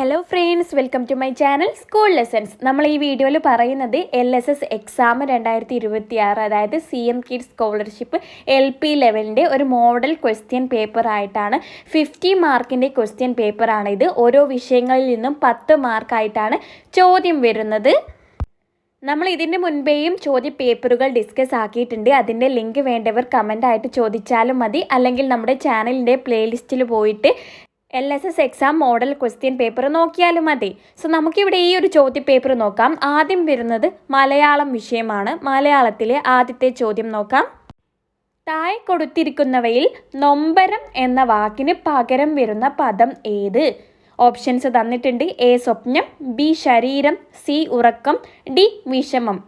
Hello friends, welcome to my channel school lessons. നമ്മൾ ഈ വീഡിയോയിൽ പറയുന്നത് LSS എക്സാം 2026, അതായത് CM കിഡ്സ് സ്കോളർഷിപ്പ് LP ലെവലിൻ്റെ ഒരു മോഡൽ ക്വസ്റ്റ്യൻ പേപ്പർ ആയിട്ടാണ്. 50 മാർക്കിൻ്റെ ക്വസ്റ്റ്യൻ പേപ്പറാണ് ഇത്. ഓരോ വിഷയങ്ങളിൽ നിന്നും 10 മാർക്കായിട്ടാണ് ചോദ്യം വരുന്നത്. നമ്മൾ ഇതിൻ്റെ മുൻപേയും ചോദ്യ പേപ്പറുകൾ ഡിസ്കസ് ആക്കിയിട്ടുണ്ട്. അതിൻ്റെ ലിങ്ക് വേണ്ടവർ കമൻ്റായിട്ട് ചോദിച്ചാലും മതി, അല്ലെങ്കിൽ നമ്മുടെ ചാനലിൻ്റെ പ്ലേലിസ്റ്റിൽ പോയിട്ട് LSS exam model question paper നോക്കിയാലും മതി. സോ നമുക്കിവിടെ ഈ ഒരു ചോദ്യ പേപ്പർ നോക്കാം. ആദ്യം വരുന്നത് മലയാളം വിഷയമാണ്. മലയാളത്തിലെ ആദ്യത്തെ ചോദ്യം നോക്കാം. താഴെ കൊടുത്തിരിക്കുന്നവയിൽ നൊമ്പരം എന്ന വാക്കിന് പകരം വരുന്ന പദം ഏത്? ഓപ്ഷൻസ് തന്നിട്ടുണ്ട്. A സ്വപ്നം, B ശരീരം, C ഉറക്കം, D വിഷമം.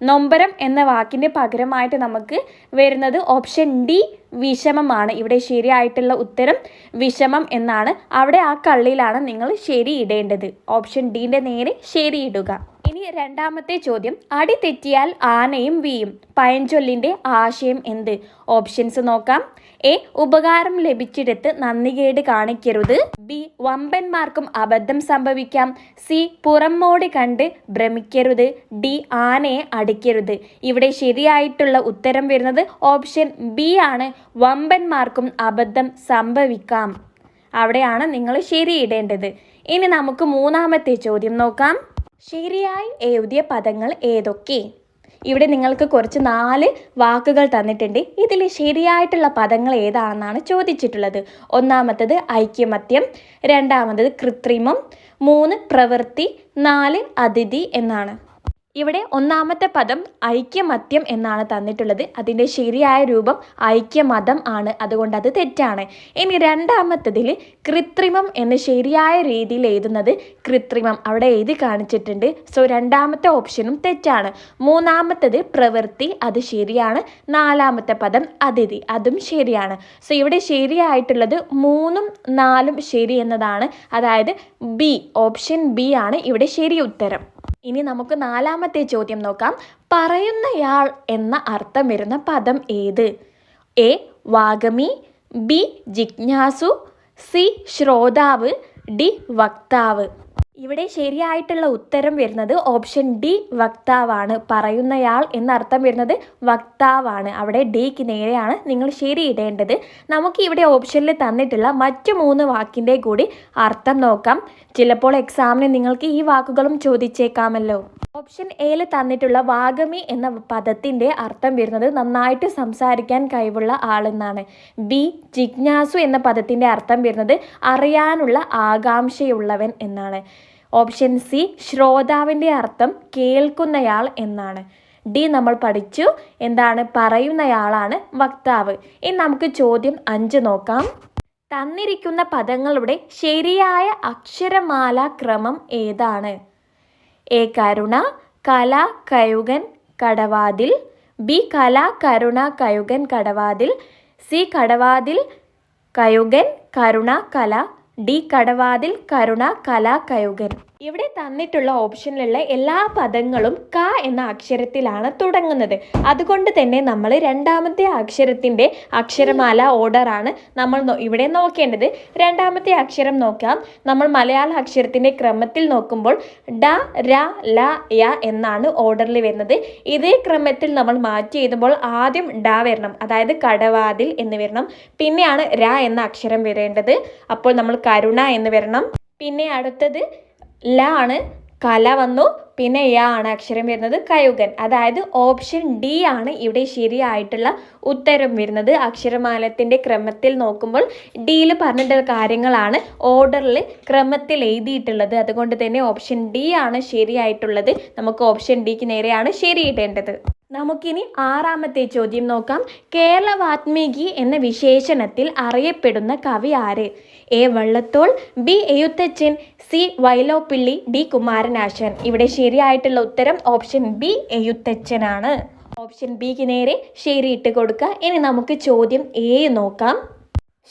നൊമ്പരം എന്ന വാക്കിൻ്റെ പകരമായിട്ട് നമുക്ക് വരുന്നത് ഓപ്ഷൻ D വിഷമമാണ്. ഇവിടെ ശരിയായിട്ടുള്ള ഉത്തരം വിഷമം എന്നാണ്. അവിടെ ആ കള്ളിയിലാണ് നിങ്ങൾ ശരി ഇടേണ്ടത്. ഓപ്ഷൻ ഡിൻ്റെ നേരെ ശരി ഇടുക. ഇനി രണ്ടാമത്തെ ചോദ്യം. അടി തെറ്റിയാൽ ആനയും വീയും. പഴഞ്ചൊല്ലിൻ്റെ ആശയം എന്ത്? ഓപ്ഷൻസ് നോക്കാം. A ഉപകാരം ലഭിച്ചിടത്ത് നന്ദികേട് കാണിക്കരുത്. B വമ്പന്മാർക്കും അബദ്ധം സംഭവിക്കാം. C പുറമോടി കണ്ട് ഭ്രമിക്കരുത്. D ആനയെ അടിക്കരുത്. ഇവിടെ ശരിയായിട്ടുള്ള ഉത്തരം വരുന്നത് ഓപ്ഷൻ B ആണ്. വമ്പന്മാർക്കും അബദ്ധം സംഭവിക്കാം. അവിടെയാണ് നിങ്ങൾ ശരിയിടേണ്ടത്. ഇനി നമുക്ക് മൂന്നാമത്തെ ചോദ്യം നോക്കാം. ശരിയായി എഴുതിയ പദങ്ങൾ ഏതൊക്കെ? ഇവിടെ നിങ്ങൾക്ക് കുറച്ച് 4 വാക്കുകൾ തന്നിട്ടുണ്ട്. ഇതിൽ ശരിയായിട്ടുള്ള പദങ്ങൾ ഏതാണെന്നാണ് ചോദിച്ചിട്ടുള്ളത്. ഒന്നാമത്തത് ഐക്യമത്യം, രണ്ടാമത്തത് കൃത്രിമം, 3 പ്രവൃത്തി, 4 അതിഥി എന്നാണ്. ഇവിടെ ഒന്നാമത്തെ പദം ഐക്യമത്യം എന്നാണ് തന്നിട്ടുള്ളത്. അതിൻ്റെ ശരിയായ രൂപം ഐക്യമതം ആണ്, അതുകൊണ്ട് അത് തെറ്റാണ്. ഇനി രണ്ടാമത്തതിൽ കൃത്രിമം എന്ന് ശരിയായ രീതിയിൽ എഴുതുന്നത് കൃത്രിമം, അവിടെ എഴുതി കാണിച്ചിട്ടുണ്ട്. സോ രണ്ടാമത്തെ ഓപ്ഷനും തെറ്റാണ്. മൂന്നാമത്തത് പ്രവൃത്തി, അത് ശരിയാണ്. നാലാമത്തെ പദം അതിഥി, അതും ശരിയാണ്. സോ ഇവിടെ ശരിയായിട്ടുള്ളത് 3ഉം 4ഉം ശരി എന്നതാണ്. അതായത് B, ഓപ്ഷൻ B ആണ് ഇവിടെ ശരി ഉത്തരം. ഇനി നമുക്ക് നാലാമത്തെ ചോദ്യം നോക്കാം. പറയുന്നയാൾ എന്ന അർത്ഥം വരുന്ന പദം ഏത്? A വാഗമി, B ജിജ്ഞാസു, C ശ്രോതാവ്, D വക്താവ്. ഇവിടെ ശരിയായിട്ടുള്ള ഉത്തരം വരുന്നത് ഓപ്ഷൻ D വക്താവാണ്. പറയുന്നയാൾ എന്നർത്ഥം വരുന്നത് വക്താവാണ്. അവിടെ Dക്ക് നേരെയാണ് നിങ്ങൾ ശരിയിടേണ്ടത്. നമുക്ക് ഇവിടെ ഓപ്ഷനിൽ തന്നിട്ടുള്ള മറ്റു 3 വാക്കിൻ്റെ കൂടി അർത്ഥം നോക്കാം. ചിലപ്പോൾ എക്സാമിന് നിങ്ങൾക്ക് ഈ വാക്കുകളും ചോദിച്ചേക്കാമല്ലോ. ഓപ്ഷൻ എയിൽ തന്നിട്ടുള്ള വാഗമി എന്ന പദത്തിൻ്റെ അർത്ഥം വരുന്നത് നന്നായിട്ട് സംസാരിക്കാൻ കഴിവുള്ള ആളെന്നാണ്. B ജിജ്ഞാസു എന്ന പദത്തിൻ്റെ അർത്ഥം വരുന്നത് അറിയാനുള്ള ആകാംക്ഷയുള്ളവൻ എന്നാണ്. ഓപ്ഷൻ C ശ്രോതാവിൻ്റെ അർത്ഥം കേൾക്കുന്നയാൾ എന്നാണ്. D നമ്മൾ പഠിച്ചു, എന്താണ്? പറയുന്നയാളാണ് വക്താവ്. ഇനി നമുക്ക് ചോദ്യം 5 നോക്കാം. തന്നിരിക്കുന്ന പദങ്ങളുടെ ശരിയായ അക്ഷരമാല ക്രമം ഏതാണ്? A കരുണ, കല, കഴുകൻ, കടവാതിൽ, B കല, കരുണ, കഴുകൻ, കടവാതിൽ, C കടവാതിൽ, കഴുകൻ, കരുണ, കല, D കടവാതിൽ, കരുണ, കല, കഴുകൻ. ഇവിടെ തന്നിട്ടുള്ള ഓപ്ഷനിലുള്ള എല്ലാ പദങ്ങളും ക എന്ന അക്ഷരത്തിലാണ് തുടങ്ങുന്നത്. അതുകൊണ്ട് തന്നെ നമ്മൾ രണ്ടാമത്തെ അക്ഷരത്തിൻ്റെ അക്ഷരമാല ഓർഡറാണ് നമ്മൾ ഇവിടെ നോക്കേണ്ടത്. രണ്ടാമത്തെ അക്ഷരം നോക്കാം. നമ്മൾ മലയാള അക്ഷരത്തിൻ്റെ ക്രമത്തിൽ നോക്കുമ്പോൾ ഡ, ര, ല, യ എന്നാണ് ഓർഡറിൽ വരുന്നത്. ഇതേ ക്രമത്തിൽ നമ്മൾ മാറ്റി എഴുതുമ്പോൾ ആദ്യം ഡ വരണം, അതായത് കടവാതിൽ എന്ന് വരണം. പിന്നെയാണ് ര എന്ന അക്ഷരം വരേണ്ടത്. അപ്പോൾ നമ്മൾ കരുണ എന്ന് വരണം. പിന്നെ അടുത്തത് ല ആണ്, കല വന്നു. പിന്നെ യ ആണ് അക്ഷരം വരുന്നത്, കഴുകൻ. അതായത് ഓപ്ഷൻ D ആണ് ഇവിടെ ശരിയായിട്ടുള്ള ഉത്തരം വരുന്നത്. അക്ഷരമാലത്തിൻ്റെ ക്രമത്തിൽ നോക്കുമ്പോൾ ഡിയിൽ പറഞ്ഞിട്ടുള്ള കാര്യങ്ങളാണ് ഓർഡറിൽ ക്രമത്തിൽ എഴുതിയിട്ടുള്ളത്. അതുകൊണ്ട് തന്നെ ഓപ്ഷൻ D ആണ് ശരിയായിട്ടുള്ളത്. നമുക്ക് ഓപ്ഷൻ Dക്ക് നേരെയാണ് ശരിയിടേണ്ടത്. നമുക്കിനി ആറാമത്തെ ചോദ്യം നോക്കാം. കേരള വാത്മീകി എന്ന വിശേഷണത്തിൽ അറിയപ്പെടുന്ന കവി ആര്? A Vallathol, B Ezhuthachan, C Vyloppilly, D Kumaranasan. ഇവിടെ ശരിയായിട്ടുള്ള ഉത്തരം ഓപ്ഷൻ B എഴുത്തച്ഛനാണ്. ഓപ്ഷൻ Bക്ക് നേരെ ശരിയിട്ട് കൊടുക്കുക. ഇനി നമുക്ക് ചോദ്യം A നോക്കാം.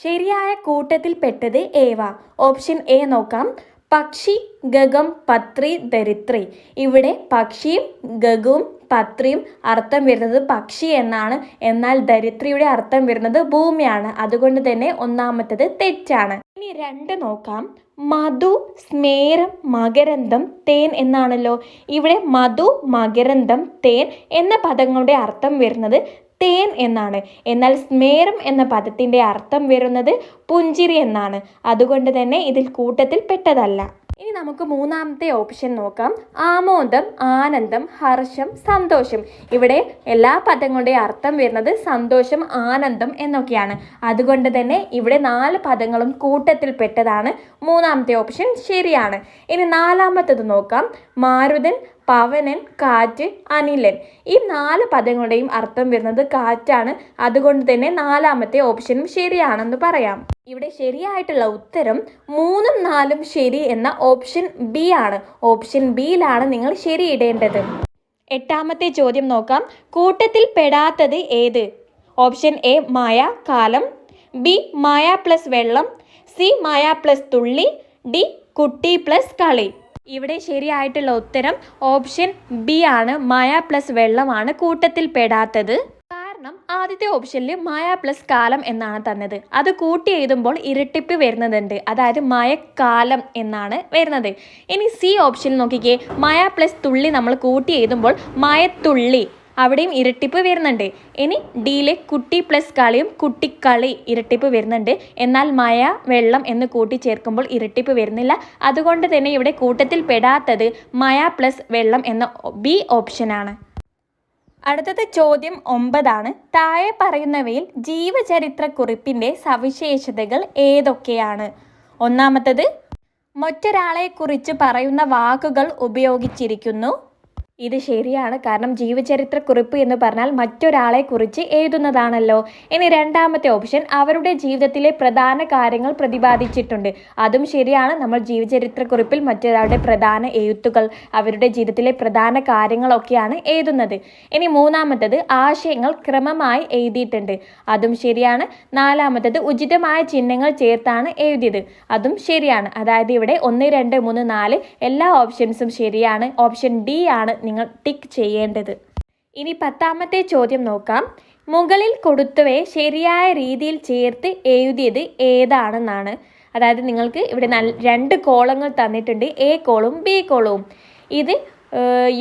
ശരിയായ കൂട്ടത്തിൽ പെട്ടത് ഏവ? ഓപ്ഷൻ A നോക്കാം. പക്ഷി, ഗഗം, പത്രി, ധരിത്രി. ഇവിടെ പക്ഷിയും ഗഗവും പത്രിയും അർത്ഥം വരുന്നത് പക്ഷി എന്നാണ്. എന്നാൽ ധരിത്രിയുടെ അർത്ഥം വരുന്നത് ഭൂമിയാണ്. അതുകൊണ്ട് തന്നെ ഒന്നാമത്തത് തെറ്റാണ്. ഇനി 2 നോക്കാം. മധു, സ്മേരം, മകരന്തം, തേൻ എന്നാണല്ലോ. ഇവിടെ മധു, മകരന്തം, തേൻ എന്ന പദങ്ങളുടെ അർത്ഥം വരുന്നത് തേൻ എന്നാണ്. എന്നാൽ സ്മേരം എന്ന പദത്തിൻ്റെ അർത്ഥം വരുന്നത് പുഞ്ചിരി എന്നാണ്. അതുകൊണ്ട് തന്നെ ഇതിൽ കൂട്ടത്തിൽ പെട്ടതല്ല. ഇനി നമുക്ക് മൂന്നാമത്തെ ഓപ്ഷൻ നോക്കാം. ആമോദം, ആനന്ദം, ഹർഷം, സന്തോഷം. ഇവിടെ എല്ലാ പദങ്ങളുടെ അർത്ഥം വരുന്നത് സന്തോഷം, ആനന്ദം എന്നൊക്കെയാണ്. അതുകൊണ്ട് തന്നെ ഇവിടെ 4 പദങ്ങളും കൂട്ടത്തിൽ പെട്ടതാണ്. മൂന്നാമത്തെ ഓപ്ഷൻ ശരിയാണ്. ഇനി നാലാമത്തത് നോക്കാം. മാരുതൻ, പവനൻ, കാറ്റ്, അനിലൻ. ഈ 4 പദങ്ങളുടെയും അർത്ഥം വരുന്നത് കാറ്റാണ്. അതുകൊണ്ട് തന്നെ നാലാമത്തെ ഓപ്ഷനും ശരിയാണെന്ന് പറയാം. ഇവിടെ ശരിയായിട്ടുള്ള ഉത്തരം 3ഉം 4ഉം ശരി എന്ന ഓപ്ഷൻ ബി ആണ്. ഓപ്ഷൻ ബിയിലാണ് നിങ്ങൾ ശരിയിടേണ്ടത്. 8ാമത്തെ ചോദ്യം നോക്കാം. കൂട്ടത്തിൽ പെടാത്തത് ഏത്? ഓപ്ഷൻ എ മായ, കാലം, ബി മായ പ്ലസ് വെള്ളം, സി മായ പ്ലസ് തുള്ളി, ഡി കുട്ടി പ്ലസ് കളി. ഇവിടെ ശരിയായിട്ടുള്ള ഉത്തരം ഓപ്ഷൻ ബി ആണ്. മായ പ്ലസ് വെള്ളമാണ് കൂട്ടത്തിൽ പെടാത്തത്. കാരണം ആദ്യത്തെ ഓപ്ഷനിൽ മായ പ്ലസ് കാലം എന്നാണ് തന്നത്. അത് കൂട്ടി എഴുതുമ്പോൾ ഇരട്ടിപ്പ് വരുന്നതുണ്ട്. അതായത് മയക്കാലം എന്നാണ് വരുന്നത്. ഇനി സി ഓപ്ഷനിൽ നോക്കിക്കേ. മായ പ്ലസ് തുള്ളി നമ്മൾ കൂട്ടി എഴുതുമ്പോൾ മയത്തുള്ളി, അവിടെയും ഇരട്ടിപ്പ് വരുന്നുണ്ട്. ഇനി ഡിയിലെ കുട്ടി പ്ലസ് കളിയും കുട്ടിക്കളി ഇരട്ടിപ്പ് വരുന്നുണ്ട്. എന്നാൽ മയ, വെള്ളം എന്ന് കൂട്ടിച്ചേർക്കുമ്പോൾ ഇരട്ടിപ്പ് വരുന്നില്ല. അതുകൊണ്ട് തന്നെ ഇവിടെ കൂട്ടത്തിൽ പെടാത്തത് മയ പ്ലസ് വെള്ളം എന്ന ബി ഓപ്ഷനാണ്. അടുത്തത് ചോദ്യം 9 താഴെ പറയുന്നവയിൽ ജീവചരിത്രക്കുറിപ്പിൻ്റെ സവിശേഷതകൾ ഏതൊക്കെയാണ്? ഒന്നാമത്തത്, മറ്റൊരാളെക്കുറിച്ച് പറയുന്ന വാക്കുകൾ ഉപയോഗിച്ചിരിക്കുന്നു. ഇത് ശരിയാണ്. കാരണം ജീവചരിത്രക്കുറിപ്പ് എന്ന് പറഞ്ഞാൽ മറ്റൊരാളെക്കുറിച്ച് എഴുതുന്നതാണല്ലോ. ഇനി 2ാമത്തെ ഓപ്ഷൻ, അവരുടെ ജീവിതത്തിലെ പ്രധാന കാര്യങ്ങൾ പ്രതിപാദിച്ചിട്ടുണ്ട്. അതും ശരിയാണ്. നമ്മൾ ജീവചരിത്രക്കുറിപ്പിൽ മറ്റൊരാളുടെ പ്രധാന എഴുത്തുകൾ, അവരുടെ ജീവിതത്തിലെ പ്രധാന കാര്യങ്ങളൊക്കെയാണ് എഴുതുന്നത്. ഇനി 3ാമത്തത്, ആശയങ്ങൾ ക്രമമായി എഴുതിയിട്ടുണ്ട്. അതും ശരിയാണ്. 4ാമത്തത്, ഉചിതമായ ചിഹ്നങ്ങൾ ചേർത്താണ് എഴുതിയത്. അതും ശരിയാണ്. അതായത് ഇവിടെ 1, 2, 3, 4 എല്ലാ ഓപ്ഷൻസും ശരിയാണ്. ഓപ്ഷൻ ഡി ആണ് നിങ്ങൾ ടിക്ക് ചെയ്യേണ്ടത്. ഇനി 10ാമത്തെ ചോദ്യം നോക്കാം. മുകളിൽ കൊടുത്തവയെ ശരിയായ രീതിയിൽ ചേർത്ത് എഴുതിയത് ഏതാണെന്നാണ്. അതായത് നിങ്ങൾക്ക് ഇവിടെ 2 കോളങ്ങൾ തന്നിട്ടുണ്ട്, എ കോളവും ബി കോളവും. ഇത്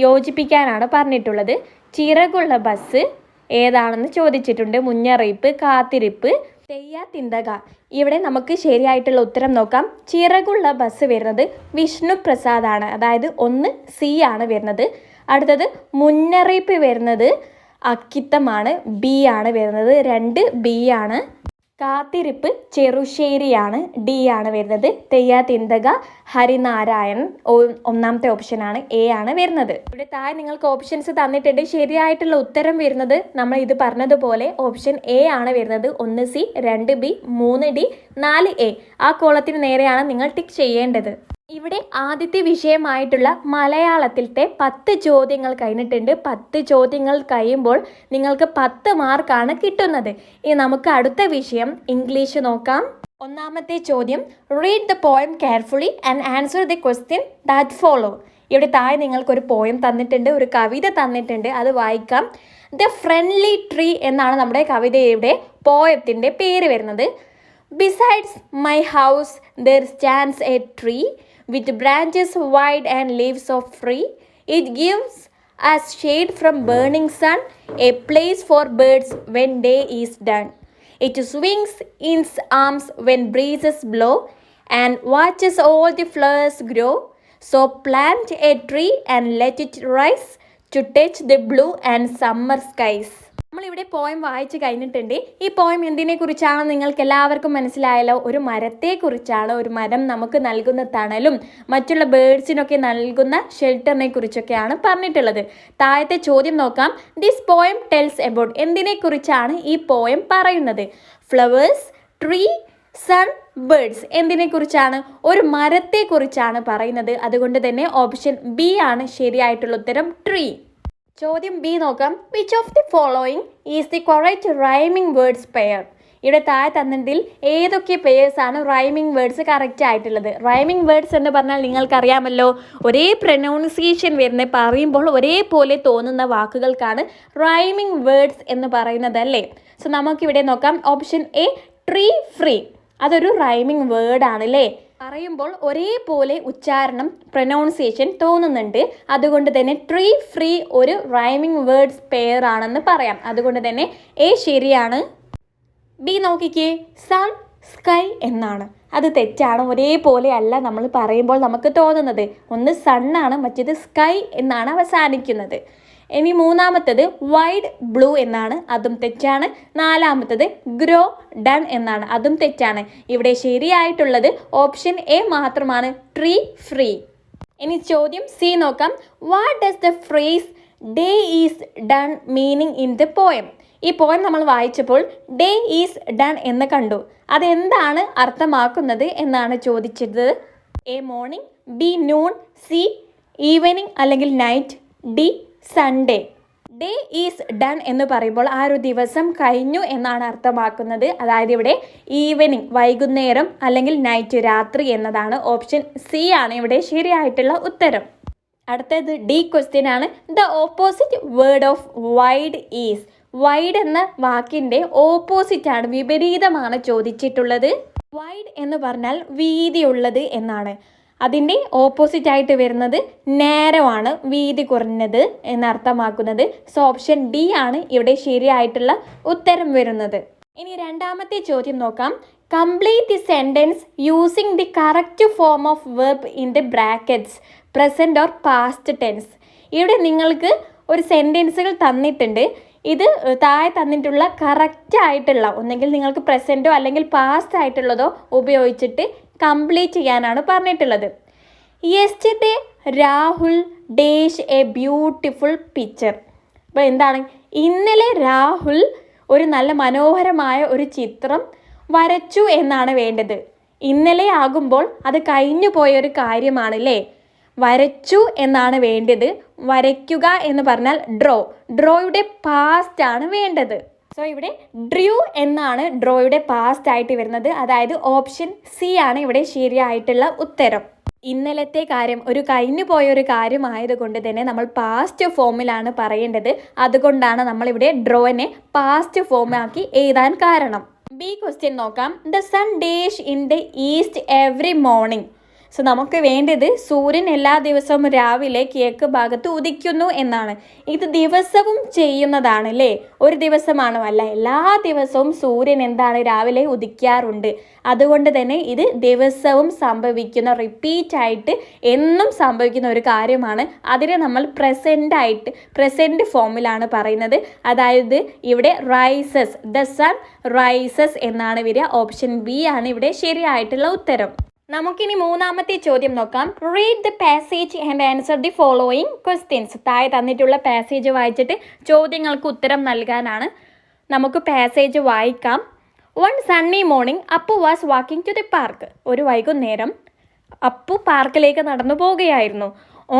യോജിപ്പിക്കാനാണ് പറഞ്ഞിട്ടുള്ളത്. ചിറകുള്ള ബസ് ഏതാണെന്ന് ചോദിച്ചിട്ടുണ്ട്. മുന്നറിയിപ്പ്, കാത്തിരിപ്പ്, തെയ്യാത്തിന്തക. ഇവിടെ നമുക്ക് ശരിയായിട്ടുള്ള ഉത്തരം നോക്കാം. ചിറകുള്ള ബസ് വരുന്നത് വിഷ്ണു പ്രസാദാണ്. അതായത് 1 സി ആണ് വരുന്നത്. അടുത്തത് മുന്നറിയിപ്പ് വരുന്നത് അക്കിത്തമാണ്, ബി ആണ് വരുന്നത്. 2 ബി ആണ്. കാത്തിരിപ്പ് ചെറുശ്ശേരിയാണ്, ഡി ആണ് വരുന്നത്. തെയ്യാത്തിന്തക ഹരിനാരായണൻ 1ാമത്തെ ഓപ്ഷനാണ്, എ ആണ് വരുന്നത്. ഇവിടെ താഴെ നിങ്ങൾക്ക് ഓപ്ഷൻസ് തന്നിട്ടുണ്ട്. ശരിയായിട്ടുള്ള ഉത്തരം വരുന്നത് നമ്മൾ ഇത് പറഞ്ഞതുപോലെ ഓപ്ഷൻ എ ആണ് വരുന്നത്. 1 സി, 2 ബി, 3 ഡി, 4 എ. ആ കോളത്തിന് നേരെയാണ് നിങ്ങൾ ടിക്ക് ചെയ്യേണ്ടത്. ഇവിടെ ആദ്യത്തെ വിഷയമായിട്ടുള്ള മലയാളത്തിലത്തെ 10 ചോദ്യങ്ങൾ കഴിഞ്ഞിട്ടുണ്ട്. 10 ചോദ്യങ്ങൾ കഴിയുമ്പോൾ നിങ്ങൾക്ക് 10 മാർക്കാണ് കിട്ടുന്നത്. ഇനി നമുക്ക് അടുത്ത വിഷയം ഇംഗ്ലീഷ് നോക്കാം. 1ാമത്തെ ചോദ്യം, read the poem carefully and answer the question that follow. ഇവിടെ താഴെ നിങ്ങൾക്കൊരു പോയം തന്നിട്ടുണ്ട്, ഒരു കവിത തന്നിട്ടുണ്ട്. അത് വായിക്കാം. ദ ഫ്രണ്ട്ലി ട്രീ എന്നാണ് നമ്മുടെ കവിതയുടെ പോയത്തിൻ്റെ പേര് വരുന്നത്. Besides my house there stands A tree with branches wide and leaves of free. It gives us shade from burning sun, a place for birds when day is done. It swings its arms when breezes blow and watches all the flowers grow. So plant a tree and let it rise to touch the blue and summer skies. നമ്മളിവിടെ poem വായിച്ച് കഴിഞ്ഞിട്ടുണ്ട്. ഈ poem എന്തിനെ കുറിച്ചാണ് നിങ്ങൾക്ക് എല്ലാവർക്കും മനസ്സിലായല്ലോ. ഒരു മരത്തെക്കുറിച്ചാണ്. ഒരു മരം നമുക്ക് നൽകുന്ന തണലും മറ്റുള്ള ബേർഡ്സിനൊക്കെ നൽകുന്ന ഷെൽട്ടറിനെ കുറിച്ചൊക്കെയാണ് പറഞ്ഞിട്ടുള്ളത്. താഴത്തെ ചോദ്യം നോക്കാം. This poem tells about. എന്തിനെ കുറിച്ചാണ് ഈ പോയം പറയുന്നത്? Flowers, tree, sun, birds. എന്തിനെ കുറിച്ചാണ്? ഒരു മരത്തെക്കുറിച്ചാണ് പറയുന്നത്. അതുകൊണ്ട് തന്നെ ഓപ്ഷൻ ബി ആണ് ശരിയായിട്ടുള്ള ഉത്തരം, ട്രീ. ചോദ്യം ബി നോക്കാം. Which of the following is the correct rhyming words pair? ഇവിടെ താഴെ തന്നിട്ടിൽ ഏതൊക്കെ പേഴ്സാണ് റൈമിംഗ് വേർഡ്സ് കറക്റ്റ് ആയിട്ടുള്ളത്? റൈമിംഗ് വേർഡ്സ് എന്ന് പറഞ്ഞാൽ നിങ്ങൾക്കറിയാമല്ലോ, ഒരേ പ്രൊനൗൺസിയേഷൻ വരുന്ന പറയുമ്പോൾ ഒരേപോലെ തോന്നുന്ന വാക്കുകൾക്കാണ് റൈമിംഗ് വേർഡ്സ് എന്ന് പറയുന്നത് അല്ലേ? സോ നമുക്കിവിടെ നോക്കാം. ഓപ്ഷൻ എ ട്രീ ഫ്രീ, അതൊരു റൈമിംഗ് വേർഡാണ് അല്ലേ? പറയുമ്പോൾ ഒരേപോലെ ഉച്ചാരണം പ്രൊനൗൺസിയേഷൻ തോന്നുന്നുണ്ട്. അതുകൊണ്ട് തന്നെ ട്രീ ഫ്രീ ഒരു റൈമിംഗ് വേർഡ്സ് പെയർ ആണെന്ന് പറയാം. അതുകൊണ്ട് തന്നെ എ ശരിയാണ്. ബി നോക്കിക്കേ, സൺ സ്കൈ എന്നാണ്. അത് തെറ്റാണ്. ഒരേപോലെ അല്ല നമ്മൾ പറയുമ്പോൾ നമുക്ക് തോന്നുന്നത്. ഒന്ന് സണ്ണാണ്, മറ്റേത് സ്കൈ എന്നാണ് അവസാനിക്കുന്നത്. ഇനി മൂന്നാമത്തത് വൈഡ് ബ്ലൂ എന്നാണ്, അതും തെറ്റാണ്. നാലാമത്തത് ഗ്രോ ഡൺ എന്നാണ്, അതും തെറ്റാണ്. ഇവിടെ ശരിയായിട്ടുള്ളത് ഓപ്ഷൻ എ മാത്രമാണ്, ട്രീ ഫ്രീ. ഇനി ചോദ്യം സി നോക്കാം. What does the phrase day is done meaning in the poem? ഈ പോയം നമ്മൾ വായിച്ചപ്പോൾ ഡേ ഈസ് ഡൺ എന്ന് കണ്ടു. അതെന്താണ് അർത്ഥമാക്കുന്നത് എന്നാണ് ചോദിച്ചത്. A morning, B noon, C evening അല്ലെങ്കിൽ night, D Sunday. Day is done എന്ന് പറയുമ്പോൾ ആ ഒരു ദിവസം കഴിഞ്ഞു എന്നാണ് അർത്ഥമാക്കുന്നത്. അതായത് ഇവിടെ ഈവനിങ് വൈകുന്നേരം അല്ലെങ്കിൽ നൈറ്റ് രാത്രി എന്നതാണ്. ഓപ്ഷൻ സി ആണ് ഇവിടെ ശരിയായിട്ടുള്ള ഉത്തരം. അടുത്തത് ഡി ക്വസ്റ്റ്യൻ ആണ്. The opposite word of wide is. Wide എന്ന വാക്കിൻ്റെ ഓപ്പോസിറ്റ് ആണ്, വിപരീതമാണ് ചോദിച്ചിട്ടുള്ളത്. വൈഡ് എന്ന് പറഞ്ഞാൽ വീതിയുള്ളത് എന്നാണ്. അതിൻ്റെ ഓപ്പോസിറ്റ് ആയിട്ട് വരുന്നത് നാരോ ആണ്, വീതി കുറഞ്ഞത് എന്നർത്ഥമാക്കുന്നത്. സോ ഓപ്ഷൻ ഡി ആണ് ഇവിടെ ശരിയായിട്ടുള്ള ഉത്തരം വരുന്നത്. ഇനി രണ്ടാമത്തെ ചോദ്യം നോക്കാം. Complete the sentence using the correct form of verb in the brackets present or past tense. ഇവിടെ നിങ്ങൾക്ക് ഒരു സെൻറ്റൻസുകൾ തന്നിട്ടുണ്ട്. ഇത് താഴെ തന്നിട്ടുള്ള കറക്റ്റ് ആയിട്ടുള്ള, ഒന്നെങ്കിൽ നിങ്ങൾക്ക് പ്രസൻറ്റോ അല്ലെങ്കിൽ പാസ്റ്റ് ആയിട്ടുള്ളതോ ഉപയോഗിച്ചിട്ട് കംപ്ലീറ്റ് ചെയ്യാനാണ് പറഞ്ഞിട്ടുള്ളത്. Yesterday Rahul dash A beautiful picture. അപ്പോൾ എന്താണ്? ഇന്നലെ രാഹുൽ ഒരു നല്ല മനോഹരമായ ഒരു ചിത്രം വരച്ചു എന്നാണ് വേണ്ടത്. ഇന്നലെ ആകുമ്പോൾ അത് കഴിഞ്ഞു പോയൊരു കാര്യമാണ് അല്ലേ? വരച്ചു എന്നാണ് വേണ്ടത്. വരയ്ക്കുക എന്ന് പറഞ്ഞാൽ ഡ്രോയുടെ പാസ്റ്റ് ആണ് വേണ്ടത്. സോ ഇവിടെ ഡ്രൂ എന്നാണ് ഡ്രോയുടെ പാസ്റ്റ് ആയിട്ട് വരുന്നത്. അതായത് ഓപ്ഷൻ സി ആണ് ഇവിടെ ശരിയായിട്ടുള്ള ഉത്തരം. ഇന്നലത്തെ കാര്യം ഒരു കഴിഞ്ഞു പോയൊരു കാര്യമായതുകൊണ്ട് തന്നെ നമ്മൾ പാസ്റ്റ് ഫോമിലാണ് പറയേണ്ടത്. അതുകൊണ്ടാണ് നമ്മളിവിടെ ഡ്രോയിനെ പാസ്റ്റ് ഫോമാക്കി എഴുതാൻ കാരണം. ബി ക്വസ്റ്റ്യൻ നോക്കാം. The sun dash in the east every morning. So നമുക്ക് വേണ്ടത് സൂര്യൻ എല്ലാ ദിവസവും രാവിലെ കിഴക്ക് ഭാഗത്ത് ഉദിക്കുന്നു എന്നാണ്. ഇത് ദിവസവും ചെയ്യുന്നതാണ് അല്ലേ? ഒരു ദിവസമാണോ? അല്ല, എല്ലാ ദിവസവും സൂര്യൻ എന്താണ് രാവിലെ ഉദിക്കാറുണ്ട്. അതുകൊണ്ട് തന്നെ ഇത് ദിവസവും സംഭവിക്കുന്ന, റിപ്പീറ്റ് ആയിട്ട് എന്നും സംഭവിക്കുന്ന ഒരു കാര്യമാണ്. അതിനെ നമ്മൾ പ്രസൻറ്റ് ഫോമിലാണ് പറയുന്നത്. അതായത് ഇവിടെ റൈസസ്, ദ സൺ റൈസസ് എന്നാണ് വരിക. ഓപ്ഷൻ ബി ആണ് ഇവിടെ ശരിയായിട്ടുള്ള ഉത്തരം. നമുക്കിനി മൂന്നാമത്തെ ചോദ്യം നോക്കാം. Read the passage and answer the following questions. താഴെ തന്നിട്ടുള്ള പാസേജ് വായിച്ചിട്ട് ചോദ്യങ്ങൾക്ക് ഉത്തരം നൽകാനാണ്. നമുക്ക് പാസേജ് വായിക്കാം. One sunny morning Appu was walking to the park. ഒരു വൈകുന്നേരം അപ്പു പാർക്കിലേക്ക് നടന്നു പോവുകയായിരുന്നു.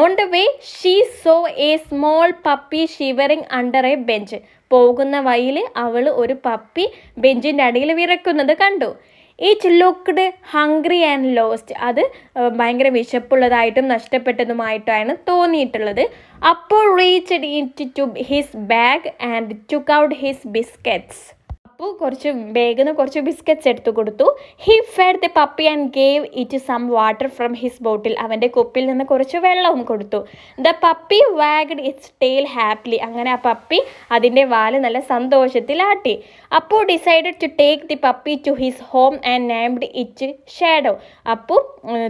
On the way she saw a small puppy shivering under a bench. പോകുന്ന വഴിയിൽ അവൾ ഒരു പപ്പി ബെഞ്ചിൻ്റെ അടിയിൽ വിറക്കുന്നത് കണ്ടു. Each looked hungry and lost. അത് ഭയങ്കര വിശപ്പുള്ളതായിട്ടും നഷ്ടപ്പെട്ടതുമായിട്ടാണ് തോന്നിയിട്ടുള്ളത്. അപ്പോൾ reached it to his bag and took out his biscuits. അപ്പോൾ കുറച്ച് ബാഗിൽ നിന്ന് കുറച്ച് ബിസ്ക്കറ്റ്സ് എടുത്തു കൊടുത്തു. He fed the puppy and gave it some water from his ബോട്ടിൽ. അവൻ്റെ കുപ്പിൽ നിന്ന് കുറച്ച് വെള്ളവും കൊടുത്തു. The puppy wagged it's tail happily. അങ്ങനെ ആ പപ്പി അതിൻ്റെ വാല് നല്ല സന്തോഷത്തിലാട്ടി. അപ്പോൾ decided to take the puppy to his home and named it shadow. അപ്പോൾ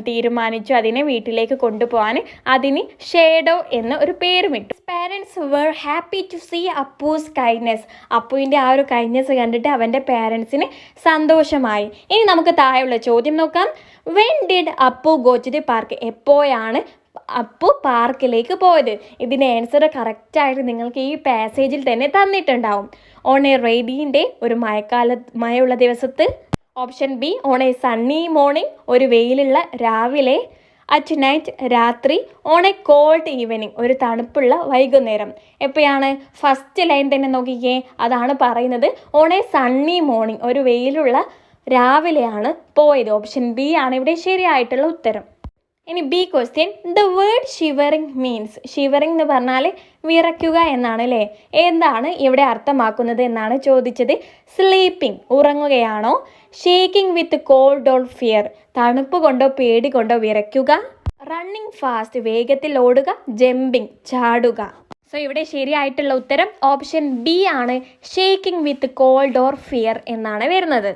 തീരുമാനിച്ചു അതിനെ വീട്ടിലേക്ക് കൊണ്ടുപോകാൻ. അതിന് ഷേഡോ എന്ന ഒരു പേരുമിട്ടു. Parents where happy to see Appus kindness. അപ്പുവിൻ്റെ ആ ഒരു കൈൻഡ്നെസ് കണ്ടിട്ട് അവൻ്റെ പാരൻസിന് സന്തോഷമായി. ഇനി നമുക്ക് താഴെയുള്ള ചോദ്യം നോക്കാം. When did Appu go to the park. എപ്പോഴാണ് അപ്പു പാർക്കിലേക്ക് പോയത്? ഇതിൻ്റെ ആൻസർ കറക്റ്റായിട്ട് നിങ്ങൾക്ക് ഈ പാസേജിൽ തന്നെ തന്നിട്ടുണ്ടാവും. ഓൺ എ റെയിനി ഒരു മഴയുള്ള ദിവസത്ത്. Option B on A Sunny morning, ഒരു വെയിലുള്ള രാവിലെ. അറ്റ് നൈറ്റ് രാത്രി, ഓൺ എ കോൾഡ് ഈവനിങ് ഒരു തണുപ്പുള്ള വൈകുന്നേരം. എപ്പോഴാണ്? ഫസ്റ്റ് ലൈൻ തന്നെ നോക്കിക്കേ, അതാണ് പറയുന്നത് ഓൺ എ സണ്ണി മോർണിംഗ് ഒരു വെയിലുള്ള രാവിലെയാണ് പോയത്. ഓപ്ഷൻ ബി ആണ് ഇവിടെ ശരിയായിട്ടുള്ള ഉത്തരം. ഇനി B question, the word shivering means. Shivering എന്ന് പറഞ്ഞാൽ വിറയ്ക്കുക എന്നാണ് അല്ലേ? എന്താണ് ഇവിടെ അർത്ഥമാക്കുന്നത് എന്നാണ് ചോദിച്ചത്. Sleeping ഉറങ്ങുകയാണോ? Shaking with called or fear തണുപ്പ് കൊണ്ടോ പേടി കൊണ്ടോ വിറയ്ക്കുക. റണ്ണിങ് ഫാസ്റ്റ് വേഗത്തിൽ ഓടുക. ജമ്പിങ് ചാടുക. സോ ഇവിടെ ശരിയായിട്ടുള്ള ഉത്തരം ഓപ്ഷൻ ബി ആണ്, shaking with called or fear എന്നാണ് വരുന്നത്.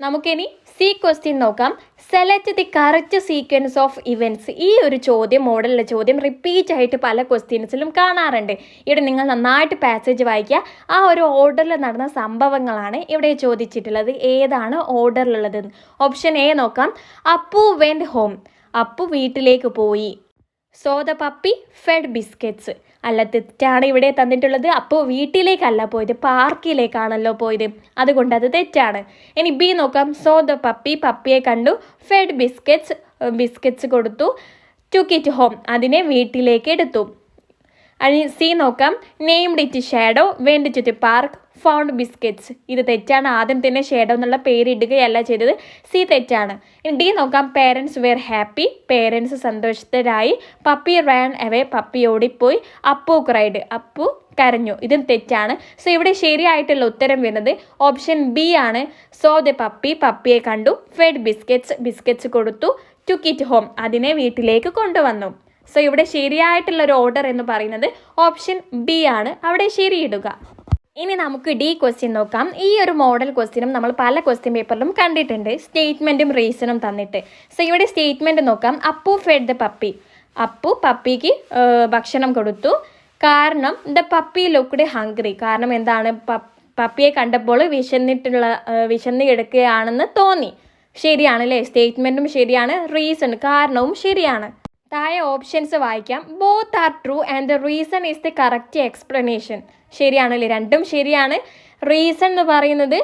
നമുക്കിനി സി ക്വസ്റ്റ്യൻ നോക്കാം. Select the correct sequence of events. ഈ ഒരു ചോദ്യം, മോഡലിലെ ചോദ്യം റിപ്പീറ്റ് ആയിട്ട് പല ക്വസ്റ്റ്യൻസിലും കാണാറുണ്ട്. ഇവിടെ നിങ്ങൾ നന്നായിട്ട് പാസേജ് വായിക്കുക. ആ ഒരു ഓർഡറിൽ നടന്ന സംഭവങ്ങളാണ് ഇവിടെ ചോദിച്ചിട്ടുള്ളത്. ഏതാണ് ഓർഡറിലുള്ളത്? ഓപ്ഷൻ എ നോക്കാം. Appu went home. അപ്പു വീട്ടിലേക്ക് പോയി. So the puppy fed biscuits. അല്ല, തെറ്റാണ് ഇവിടെ തന്നിട്ടുള്ളത്. അപ്പോൾ വീട്ടിലേക്കല്ല പോയത്, പാർക്കിലേക്കാണല്ലോ പോയത്, അതുകൊണ്ട് അത് തെറ്റാണ്. ഇനി ബി നോക്കാം. സോ ദ പപ്പി പപ്പിയെ കണ്ടു. ഫെഡ് ബിസ്ക്കറ്റ്സ് കൊടുത്തു. ടുക്ക് ഇറ്റ് ഹോം അതിനെ വീട്ടിലേക്ക് എടുത്തു. സി നോക്കാം. Named it Shadow. Went to the park. Found biscuits. ഇത് തെറ്റാണ്. ആദ്യം തന്നെ ഷാഡോ എന്നുള്ള പേരിടുകയല്ല ചെയ്തത്. സി തെറ്റാണ്. ഇനി ഡി നോക്കാം. Parents wear happy. Parents സന്തോഷത്തിലായി. Puppy Rann away. Puppy ഓടിപ്പോയി. അപ്പു ക്രൈഡ്. അപ്പു കരഞ്ഞു. ഇതും തെറ്റാണ്. സോ ഇവിടെ ശരിയായിട്ടുള്ള ഉത്തരം വരുന്നത് ഓപ്ഷൻ ബി ആണ്. സോ ദ പപ്പി പപ്പിയെ കണ്ടു. ഫെഡ് ബിസ്ക്കറ്റ്സ് കൊടുത്തു. ടുക്ക് ഇറ്റ് ഹോം അതിനെ വീട്ടിലേക്ക് കൊണ്ടുവന്നു. സോ ഇവിടെ ശരിയായിട്ടുള്ള ഒരു ഓർഡർ എന്ന് പറയുന്നത് ഓപ്ഷൻ ബി ആണ്. അവിടെ ശരിയിടുക. ഇനി നമുക്ക് ഡി ക്വസ്റ്റ്യൻ നോക്കാം. ഈ ഒരു മോഡൽ ക്വസ്റ്റ്യനും നമ്മൾ പല ക്വസ്റ്റ്യൻ പേപ്പറിലും കണ്ടിട്ടുണ്ട്, സ്റ്റേറ്റ്മെൻറ്റും റീസണും തന്നിട്ട്. സോ ഇവിടെ സ്റ്റേറ്റ്മെൻറ്റ് നോക്കാം. Appu fed the puppy. Appu പപ്പിക്ക് ഭക്ഷണം കൊടുത്തു. കാരണം ദ പപ്പി ലുക്ക്ഡ് ഹംഗ്രി. കാരണം എന്താണ്? പപ്പിയെ കണ്ടപ്പോൾ വിശന്ന് കിടക്കുകയാണെന്ന് തോന്നി. ശരിയാണ് അല്ലേ? സ്റ്റേറ്റ്മെൻറ്റും ശരിയാണ്, റീസൺ കാരണവും ശരിയാണ്. താഴെ ഓപ്ഷൻസ് വായിക്കാം. Both are true and the reason is the correct explanation. ശരിയാണല്ലേ? രണ്ടും ശരിയാണ്. റീസൺ എന്ന് പറയുന്നത്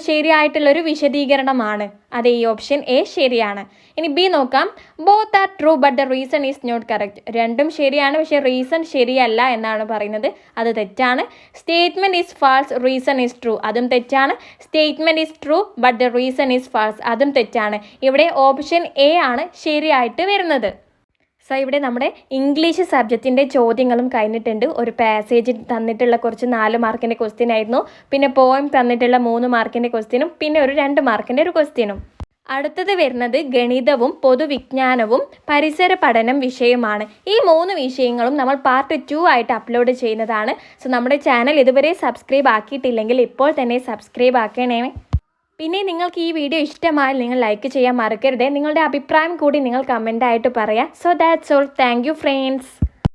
ശരിയായിട്ടുള്ളൊരു വിശദീകരണമാണ്. അതെ, ഈ ഓപ്ഷൻ എ ശരിയാണ്. ഇനി ബി നോക്കാം. Both are true but the reason is not correct. രണ്ടും ശരിയാണ്, പക്ഷേ റീസൺ ശരിയല്ല എന്നാണ് പറയുന്നത്. അത് തെറ്റാണ്. Statement is false, reason is true. അതും തെറ്റാണ്. Statement is true but the reason is false. അതും തെറ്റാണ്. ഇവിടെ ഓപ്ഷൻ എ ആണ് ശരിയായിട്ട് വരുന്നത്. സോ ഇവിടെ നമ്മുടെ ഇംഗ്ലീഷ് സബ്ജക്റ്റിൻ്റെ ചോദ്യങ്ങളും കഴിഞ്ഞിട്ടുണ്ട്. ഒരു പാസേജ് തന്നിട്ടുള്ള കുറച്ച് 4 മാർക്കിൻ്റെ ക്വസ്റ്റ്യൻ ആയിരുന്നു. പിന്നെ പോയം തന്നിട്ടുള്ള 3 മാർക്കിൻ്റെ ക്വസ്റ്റ്യനും പിന്നെ ഒരു 2 മാർക്കിൻ്റെ ഒരു ക്വസ്റ്റ്യനും. അടുത്തത് വരുന്നത് ഗണിതവും പൊതുവിജ്ഞാനവും പരിസര പഠനം വിഷയമാണ്. ഈ 3 വിഷയങ്ങളും നമ്മൾ പാർട്ട് 2 ആയിട്ട് അപ്ലോഡ് ചെയ്യുന്നതാണ്. സോ നമ്മുടെ ചാനൽ ഇതുവരെ സബ്സ്ക്രൈബ് ആക്കിയിട്ടില്ലെങ്കിൽ ഇപ്പോൾ തന്നെ സബ്സ്ക്രൈബ് ആക്കണേ. പിന്നെ നിങ്ങൾക്ക് ഈ വീഡിയോ ഇഷ്ടമായാൽ നിങ്ങൾ ലൈക്ക് ചെയ്യാൻ മറക്കരുത്. നിങ്ങളുടെ അഭിപ്രായം കൂടി നിങ്ങൾ കമൻ്റായിട്ട് പറയാം. So that's all. Thank you friends.